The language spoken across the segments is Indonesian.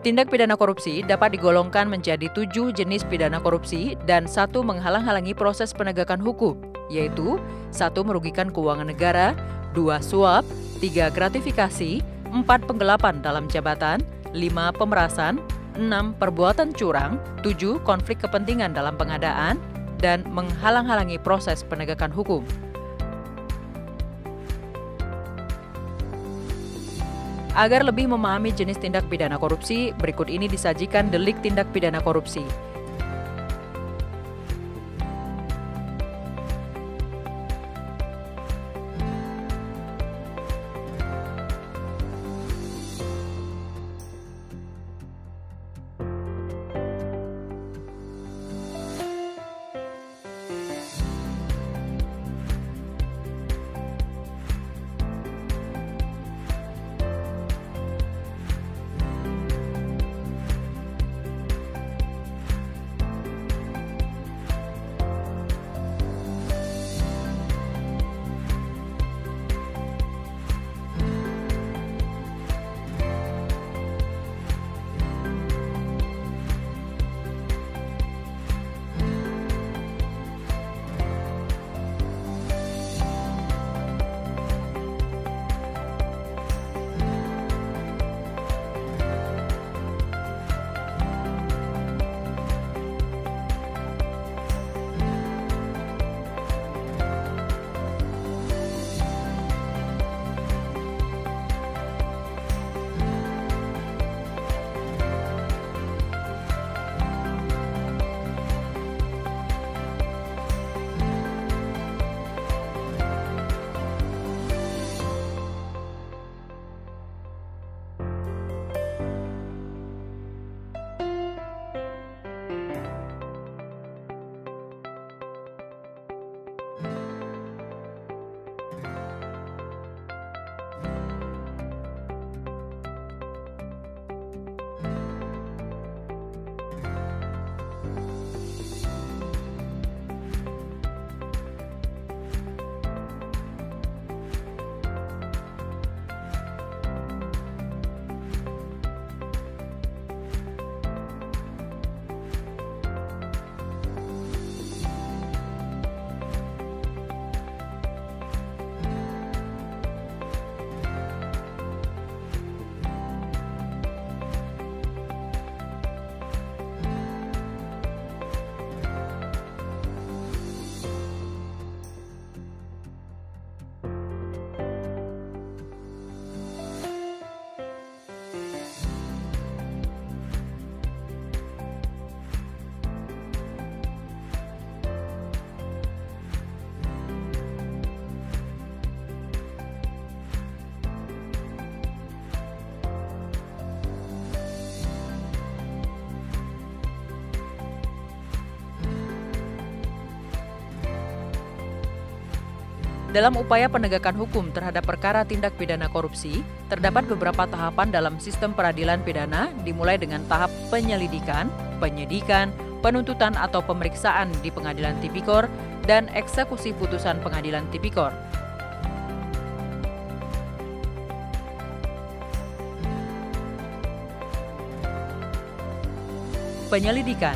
Tindak pidana korupsi dapat digolongkan menjadi 7 jenis pidana korupsi dan 1 menghalang-halangi proses penegakan hukum, yaitu 1 merugikan keuangan negara, 2 suap, 3 gratifikasi, 4 penggelapan dalam jabatan, 5 pemerasan, 6 perbuatan curang, 7 konflik kepentingan dalam pengadaan, dan menghalang-halangi proses penegakan hukum. Agar lebih memahami jenis tindak pidana korupsi, berikut ini disajikan delik tindak pidana korupsi. Dalam upaya penegakan hukum terhadap perkara tindak pidana korupsi, terdapat beberapa tahapan dalam sistem peradilan pidana, dimulai dengan tahap penyelidikan, penyidikan, penuntutan atau pemeriksaan di pengadilan tipikor, dan eksekusi putusan pengadilan tipikor. Penyelidikan.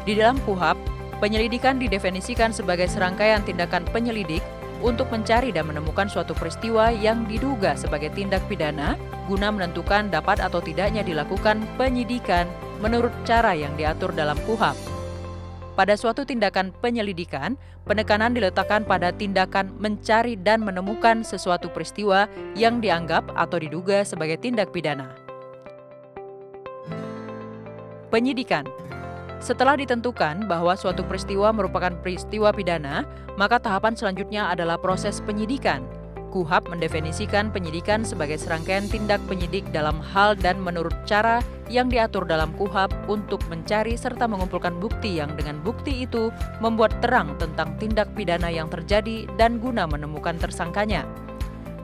Di dalam KUHP, penyelidikan didefinisikan sebagai serangkaian tindakan penyelidik untuk mencari dan menemukan suatu peristiwa yang diduga sebagai tindak pidana guna menentukan dapat atau tidaknya dilakukan penyidikan menurut cara yang diatur dalam KUHP. Pada suatu tindakan penyelidikan, penekanan diletakkan pada tindakan mencari dan menemukan sesuatu peristiwa yang dianggap atau diduga sebagai tindak pidana. Penyidikan. Setelah ditentukan bahwa suatu peristiwa merupakan peristiwa pidana, maka tahapan selanjutnya adalah proses penyidikan. KUHP mendefinisikan penyidikan sebagai serangkaian tindak penyidik dalam hal dan menurut cara yang diatur dalam KUHP untuk mencari serta mengumpulkan bukti yang dengan bukti itu membuat terang tentang tindak pidana yang terjadi dan guna menemukan tersangkanya.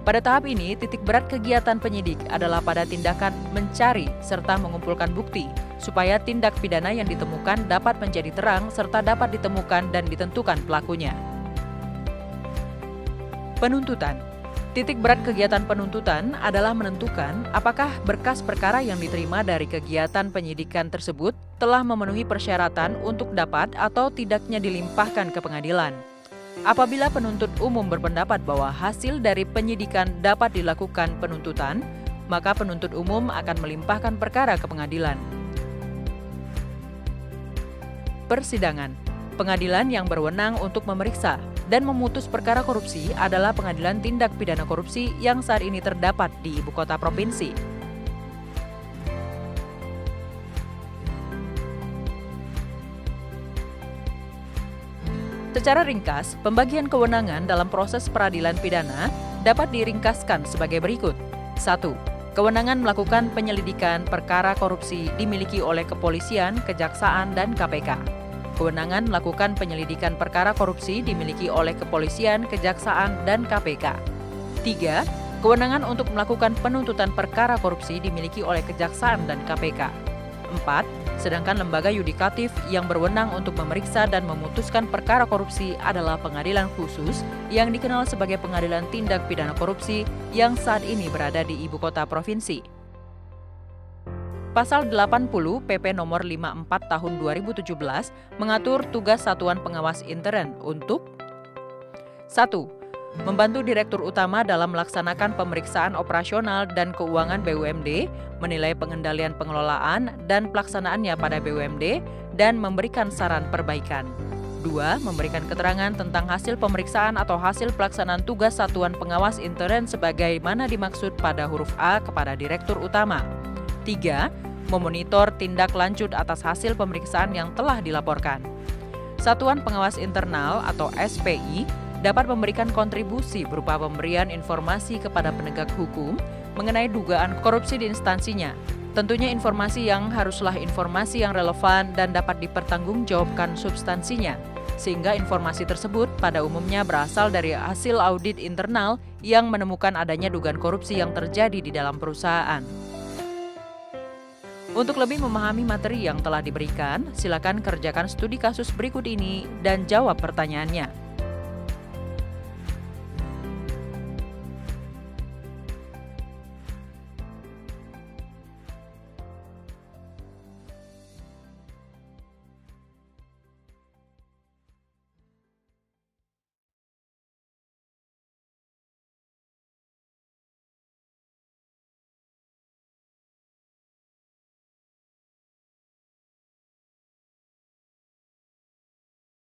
Pada tahap ini, titik berat kegiatan penyidik adalah pada tindakan mencari serta mengumpulkan bukti, supaya tindak pidana yang ditemukan dapat menjadi terang serta dapat ditemukan dan ditentukan pelakunya. Penuntutan. Titik berat kegiatan penuntutan adalah menentukan apakah berkas perkara yang diterima dari kegiatan penyidikan tersebut telah memenuhi persyaratan untuk dapat atau tidaknya dilimpahkan ke pengadilan. Apabila penuntut umum berpendapat bahwa hasil dari penyidikan dapat dilakukan penuntutan, maka penuntut umum akan melimpahkan perkara ke pengadilan. Persidangan. Pengadilan yang berwenang untuk memeriksa dan memutus perkara korupsi adalah Pengadilan Tindak Pidana Korupsi yang saat ini terdapat di ibu kota provinsi. Secara ringkas, pembagian kewenangan dalam proses peradilan pidana dapat diringkaskan sebagai berikut. 1. Kewenangan melakukan penyelidikan perkara korupsi dimiliki oleh kepolisian, kejaksaan, dan KPK. Kewenangan melakukan penyelidikan perkara korupsi dimiliki oleh kepolisian, kejaksaan, dan KPK. 3. Kewenangan untuk melakukan penuntutan perkara korupsi dimiliki oleh kejaksaan dan KPK. 4. Sedangkan lembaga yudikatif yang berwenang untuk memeriksa dan memutuskan perkara korupsi adalah pengadilan khusus yang dikenal sebagai Pengadilan Tindak Pidana Korupsi yang saat ini berada di ibu kota provinsi. Pasal 80 PP nomor 54 tahun 2017 mengatur tugas Satuan Pengawas Intern untuk 1. Membantu Direktur Utama dalam melaksanakan pemeriksaan operasional dan keuangan BUMD, menilai pengendalian pengelolaan dan pelaksanaannya pada BUMD, dan memberikan saran perbaikan. 2. Memberikan keterangan tentang hasil pemeriksaan atau hasil pelaksanaan tugas Satuan Pengawas Intern sebagaimana dimaksud pada huruf A kepada Direktur Utama. 3. Memonitor tindak lanjut atas hasil pemeriksaan yang telah dilaporkan. Satuan Pengawas Internal atau SPI dapat memberikan kontribusi berupa pemberian informasi kepada penegak hukum mengenai dugaan korupsi di instansinya. Tentunya informasi yang haruslah informasi yang relevan dan dapat dipertanggungjawabkan substansinya, sehingga informasi tersebut pada umumnya berasal dari hasil audit internal yang menemukan adanya dugaan korupsi yang terjadi di dalam perusahaan. Untuk lebih memahami materi yang telah diberikan, silakan kerjakan studi kasus berikut ini dan jawab pertanyaannya.